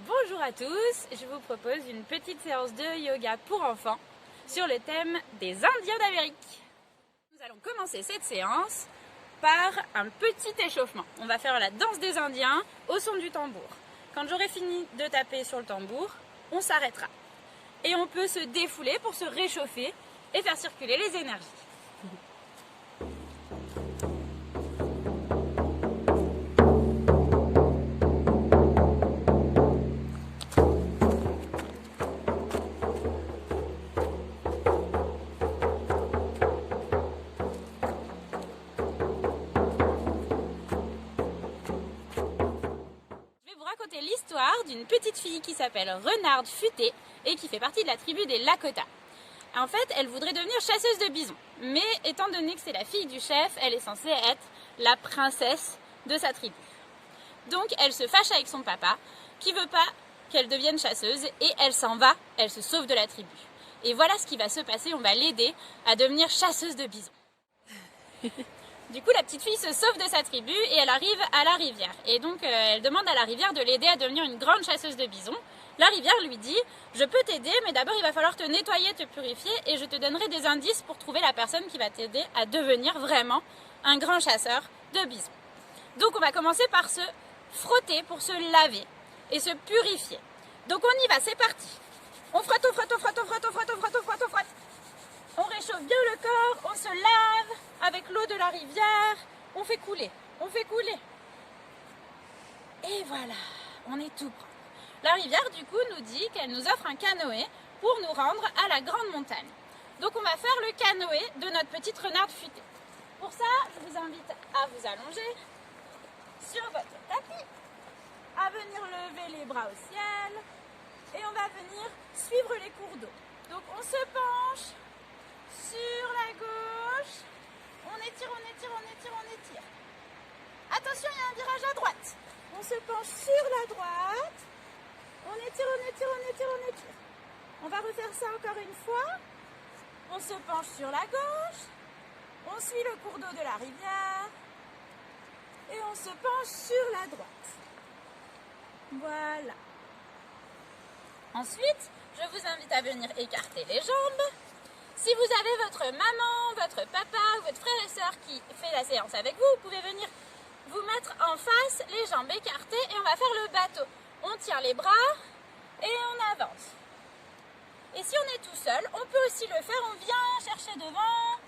Bonjour à tous, je vous propose une petite séance de yoga pour enfants sur le thème des Indiens d'Amérique. Nous allons commencer cette séance par un petit échauffement. On va faire la danse des Indiens au son du tambour. Quand j'aurai fini de taper sur le tambour, on s'arrêtera. Et on peut se défouler pour se réchauffer et faire circuler les énergies. L'histoire d'une petite fille qui s'appelle Renarde Futée et qui fait partie de la tribu des Lakota. En fait, elle voudrait devenir chasseuse de bisons, mais étant donné que c'est la fille du chef, elle est censée être la princesse de sa tribu. Donc elle se fâche avec son papa, qui veut pas qu'elle devienne chasseuse, et elle s'en va, elle se sauve de la tribu. Et voilà ce qui va se passer, on va l'aider à devenir chasseuse de bisons. Du coup, la petite fille se sauve de sa tribu et elle arrive à la rivière. Et donc, elle demande à la rivière de l'aider à devenir une grande chasseuse de bisons. La rivière lui dit « Je peux t'aider, mais d'abord il va falloir te nettoyer, te purifier et je te donnerai des indices pour trouver la personne qui va t'aider à devenir vraiment un grand chasseur de bisons. » Donc, on va commencer par se frotter pour se laver et se purifier. Donc, on y va, c'est parti. On frotte, on frotte, on frotte, on frotte, on frotte, on frotte, on frotte, on frotte. On réchauffe bien le corps, on se lave avec l'eau de la rivière, on fait couler, on fait couler. Et voilà, on est tout propre. La rivière, du coup, nous dit qu'elle nous offre un canoë pour nous rendre à la grande montagne. Donc on va faire le canoë de notre petite renarde futée. Pour ça, je vous invite à vous allonger sur votre tapis, à venir lever les bras au ciel, et on va venir suivre les cours d'eau. Donc on se penche sur la gauche, on étire, on étire, on étire, on étire. Attention, il y a un virage à droite. On se penche sur la droite, on étire, on étire, on étire, on étire. On va refaire ça encore une fois. On se penche sur la gauche, on suit le cours d'eau de la rivière et on se penche sur la droite. Voilà. Ensuite, je vous invite à venir écarter les jambes. Si vous avez votre maman, votre papa ou votre frère et soeur qui fait la séance avec vous, vous pouvez venir vous mettre en face, les jambes écartées et on va faire le bateau. On tient les bras et on avance. Et si on est tout seul, on peut aussi le faire. On vient chercher devant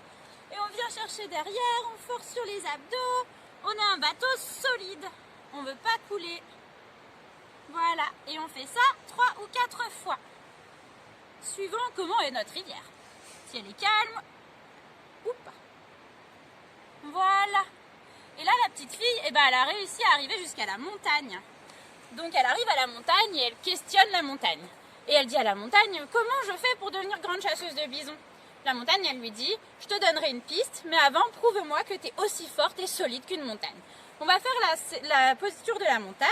et on vient chercher derrière. On force sur les abdos. On a un bateau solide. On ne veut pas couler. Voilà. Et on fait ça 3 ou 4 fois. Suivant comment est notre rivière. Si elle est calme ou pas. Voilà. Et là, la petite fille, elle a réussi à arriver jusqu'à la montagne. Donc, elle arrive à la montagne et elle questionne la montagne. Et elle dit à la montagne, comment je fais pour devenir grande chasseuse de bisons? La montagne, elle lui dit, je te donnerai une piste, mais avant, prouve-moi que tu es aussi forte et solide qu'une montagne. On va faire la posture de la montagne.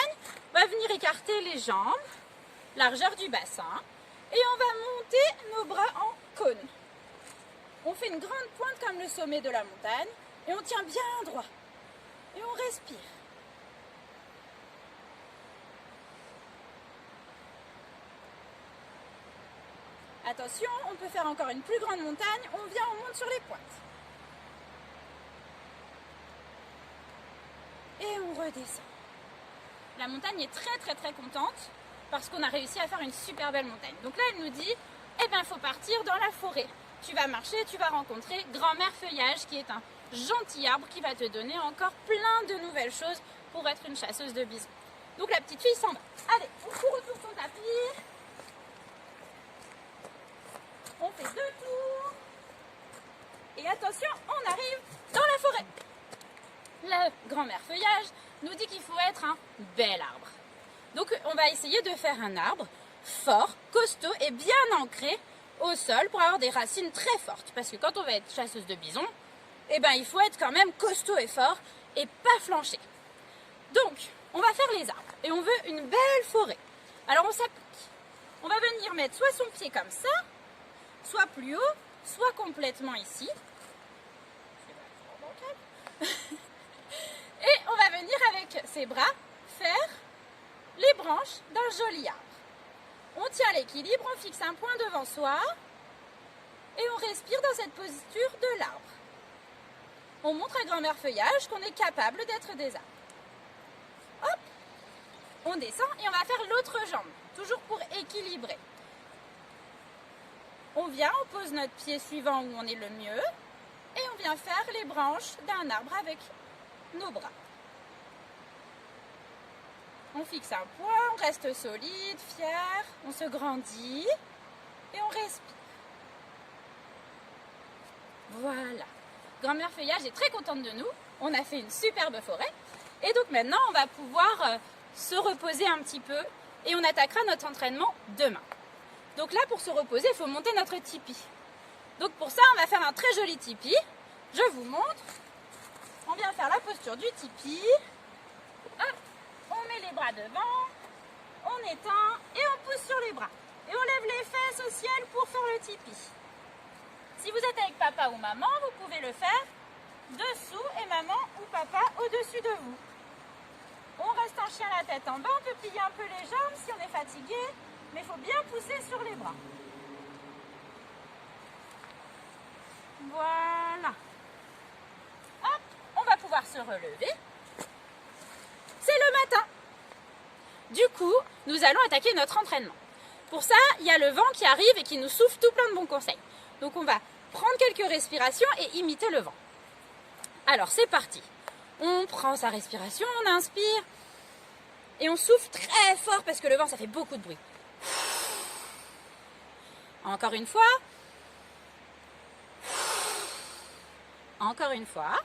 On va venir écarter les jambes, largeur du bassin. Et on va monter nos bras en cône. On fait une grande pointe comme le sommet de la montagne et on tient bien droit. Et on respire. Attention, on peut faire encore une plus grande montagne. On vient, on monte sur les pointes. Et on redescend. La montagne est très très très contente parce qu'on a réussi à faire une super belle montagne. Donc là, elle nous dit, il faut partir dans la forêt. Tu vas marcher, tu vas rencontrer Grand-mère Feuillage qui est un gentil arbre qui va te donner encore plein de nouvelles choses pour être une chasseuse de bisons. Donc la petite fille s'en va. Allez, on court autour de son tapis. On fait 2 tours. Et attention, on arrive dans la forêt. La Grand-mère Feuillage nous dit qu'il faut être un bel arbre. Donc on va essayer de faire un arbre fort, costaud et bien ancré au sol pour avoir des racines très fortes. Parce que quand on va être chasseuse de bisons, il faut être quand même costaud et fort et pas flancher. Donc, on va faire les arbres et on veut une belle forêt. Alors on s'applique. On va venir mettre soit son pied comme ça, soit plus haut, soit complètement ici. Et on va venir avec ses bras faire les branches d'un joli arbre. On tient l'équilibre, on fixe un point devant soi et on respire dans cette posture de l'arbre. On montre à grand-mère Feuillage qu'on est capable d'être des arbres. Hop, on descend et on va faire l'autre jambe, toujours pour équilibrer. On vient, on pose notre pied suivant où on est le mieux et on vient faire les branches d'un arbre avec nos bras. On fixe un point, on reste solide, fier, on se grandit et on respire. Voilà. Grand-mère Feuillage est très contente de nous. On a fait une superbe forêt. Et donc maintenant, on va pouvoir se reposer un petit peu et on attaquera notre entraînement demain. Donc là, pour se reposer, il faut monter notre tipi. Donc pour ça, on va faire un très joli tipi. Je vous montre. On vient faire la posture du tipi. Hop, on met les bras devant, on étend et on pousse sur les bras. Et on lève les fesses au ciel pour faire le tipi. Si vous êtes avec papa ou maman, vous pouvez le faire dessous et maman ou papa au-dessus de vous. On reste en chien la tête en bas, on peut plier un peu les jambes si on est fatigué, mais il faut bien pousser sur les bras. Voilà. Hop, on va pouvoir se relever. C'est le matin. Du coup, nous allons attaquer notre entraînement. Pour ça, il y a le vent qui arrive et qui nous souffle tout plein de bons conseils. Donc on va prendre quelques respirations et imiter le vent. Alors c'est parti. On prend sa respiration, on inspire et on souffle très fort parce que le vent ça fait beaucoup de bruit. Encore une fois. Encore une fois.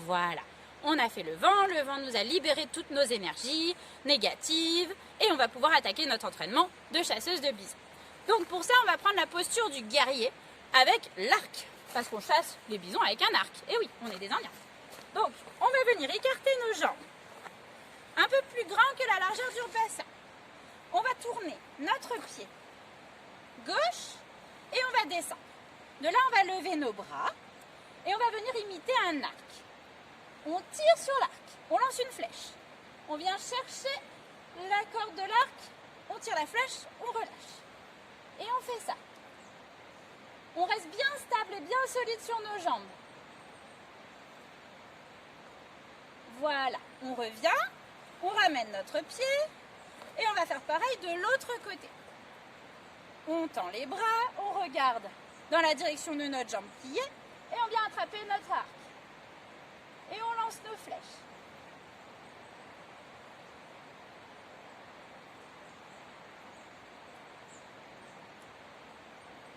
Voilà. On a fait le vent nous a libéré toutes nos énergies négatives et on va pouvoir attaquer notre entraînement de chasseuse de bisons. Donc pour ça, on va prendre la posture du guerrier avec l'arc, parce qu'on chasse les bisons avec un arc. Et oui, on est des Indiens. Donc, on va venir écarter nos jambes, un peu plus grand que la largeur du bassin. On va tourner notre pied gauche et on va descendre. De là, on va lever nos bras et on va venir imiter un arc. On tire sur l'arc, on lance une flèche. On vient chercher la corde de l'arc, on tire la flèche, on relâche. Et on fait ça. On reste bien stable et bien solide sur nos jambes. Voilà, on revient, on ramène notre pied et on va faire pareil de l'autre côté. On tend les bras, on regarde dans la direction de notre jambe pliée et on vient attraper notre arc. Et on lance nos flèches.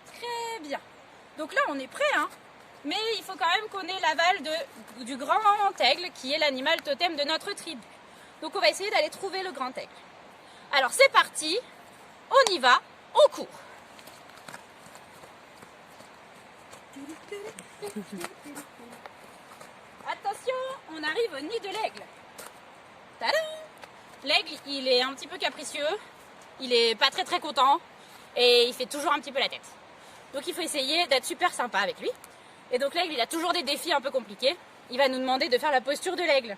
Très bien. Donc là, on est prêt, hein. Mais il faut quand même qu'on ait l'aval du grand aigle, qui est l'animal totem de notre tribu. Donc on va essayer d'aller trouver le grand aigle. Alors c'est parti, on y va, on court. Attention, on arrive au nid de l'aigle. Tadam! L'aigle, il est un petit peu capricieux, il est pas très content et il fait toujours un petit peu la tête. Donc il faut essayer d'être super sympa avec lui. Et donc l'aigle, il a toujours des défis un peu compliqués. Il va nous demander de faire la posture de l'aigle,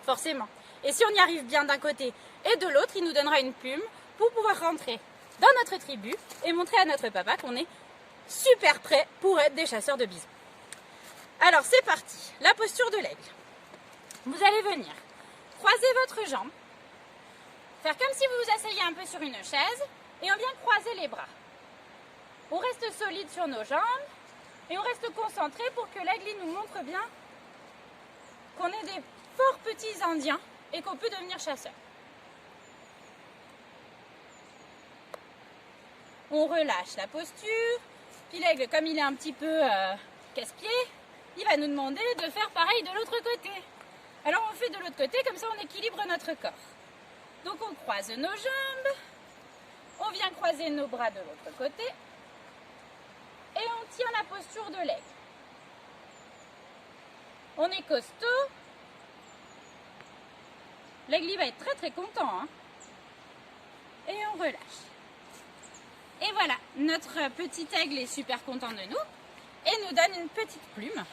forcément. Et si on y arrive bien d'un côté et de l'autre, il nous donnera une plume pour pouvoir rentrer dans notre tribu et montrer à notre papa qu'on est super prêt pour être des chasseurs de bisons. Alors c'est parti, la posture de l'aigle. Vous allez venir croiser votre jambe, faire comme si vous vous asseyez un peu sur une chaise et on vient croiser les bras. On reste solide sur nos jambes et on reste concentré pour que l'aigle nous montre bien qu'on est des forts petits Indiens et qu'on peut devenir chasseur. On relâche la posture, puis l'aigle, comme il est un petit peu casse-pied, il va nous demander de faire pareil de l'autre côté. Alors on fait de l'autre côté, comme ça on équilibre notre corps. Donc on croise nos jambes, on vient croiser nos bras de l'autre côté, et on tient la posture de l'aigle. On est costaud. L'aigle va être très content, hein. Et on relâche. Et voilà, notre petit aigle est super content de nous et nous donne une petite plume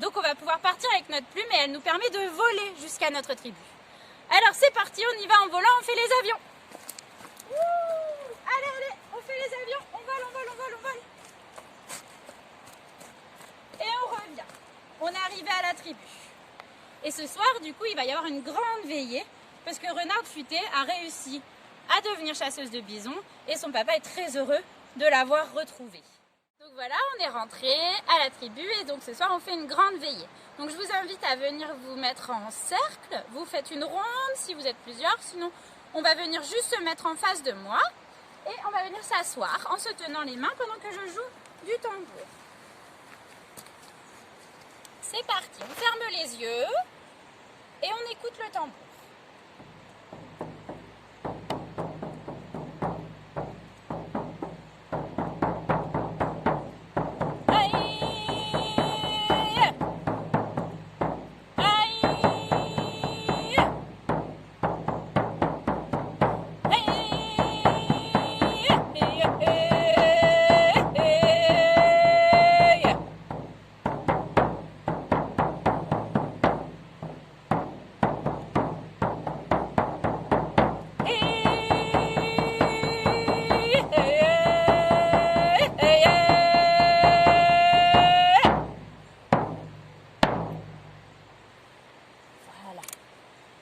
Donc on va pouvoir partir avec notre plume et elle nous permet de voler jusqu'à notre tribu. Alors c'est parti, on y va en volant, on fait les avions. Ouh, allez, allez, on fait les avions, on vole, on vole, on vole, on vole. Et on revient. On est arrivé à la tribu. Et ce soir, du coup, il va y avoir une grande veillée parce que Renarde Futée a réussi à devenir chasseuse de bisons et son papa est très heureux de l'avoir retrouvée. Donc voilà, on est rentré à la tribu et donc ce soir on fait une grande veillée. Donc je vous invite à venir vous mettre en cercle, vous faites une ronde si vous êtes plusieurs, sinon on va venir juste se mettre en face de moi et on va venir s'asseoir en se tenant les mains pendant que je joue du tambour. C'est parti, on ferme les yeux et on écoute le tambour.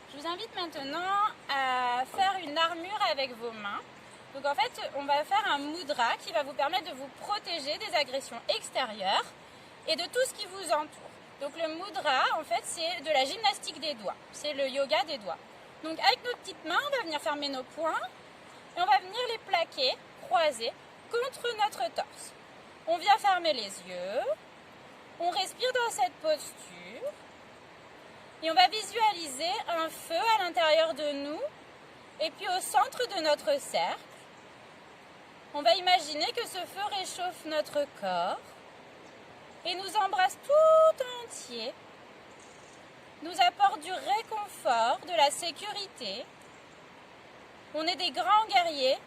Je vous invite maintenant à faire une armure avec vos mains. Donc en fait, on va faire un mudra qui va vous permettre de vous protéger des agressions extérieures et de tout ce qui vous entoure. Donc le mudra, en fait, c'est de la gymnastique des doigts. C'est le yoga des doigts. Donc avec nos petites mains, on va venir fermer nos poings et on va venir les plaquer, croiser contre notre torse. On vient fermer les yeux, on respire dans cette posture. Et on va visualiser un feu à l'intérieur de nous et puis au centre de notre cercle. On va imaginer que ce feu réchauffe notre corps et nous embrasse tout entier, nous apporte du réconfort, de la sécurité. On est des grands guerriers,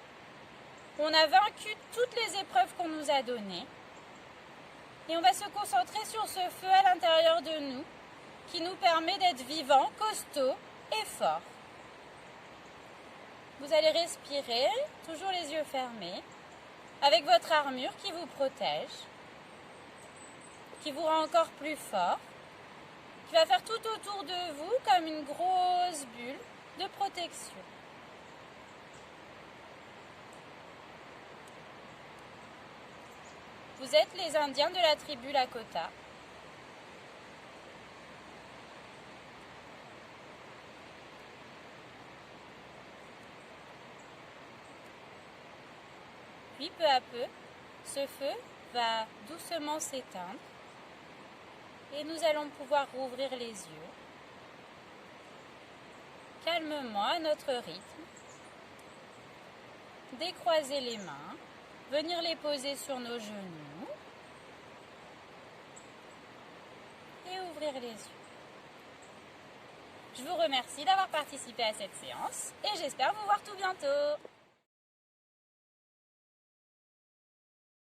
on a vaincu toutes les épreuves qu'on nous a données et on va se concentrer sur ce feu à l'intérieur de nous qui nous permet d'être vivants, costauds et forts. Vous allez respirer, toujours les yeux fermés, avec votre armure qui vous protège, qui vous rend encore plus fort, qui va faire tout autour de vous comme une grosse bulle de protection. Vous êtes les Indiens de la tribu Lakota. Puis peu à peu, ce feu va doucement s'éteindre et nous allons pouvoir rouvrir les yeux calmement à notre rythme, décroiser les mains, venir les poser sur nos genoux et ouvrir les yeux. Je vous remercie d'avoir participé à cette séance et j'espère vous voir tout bientôt.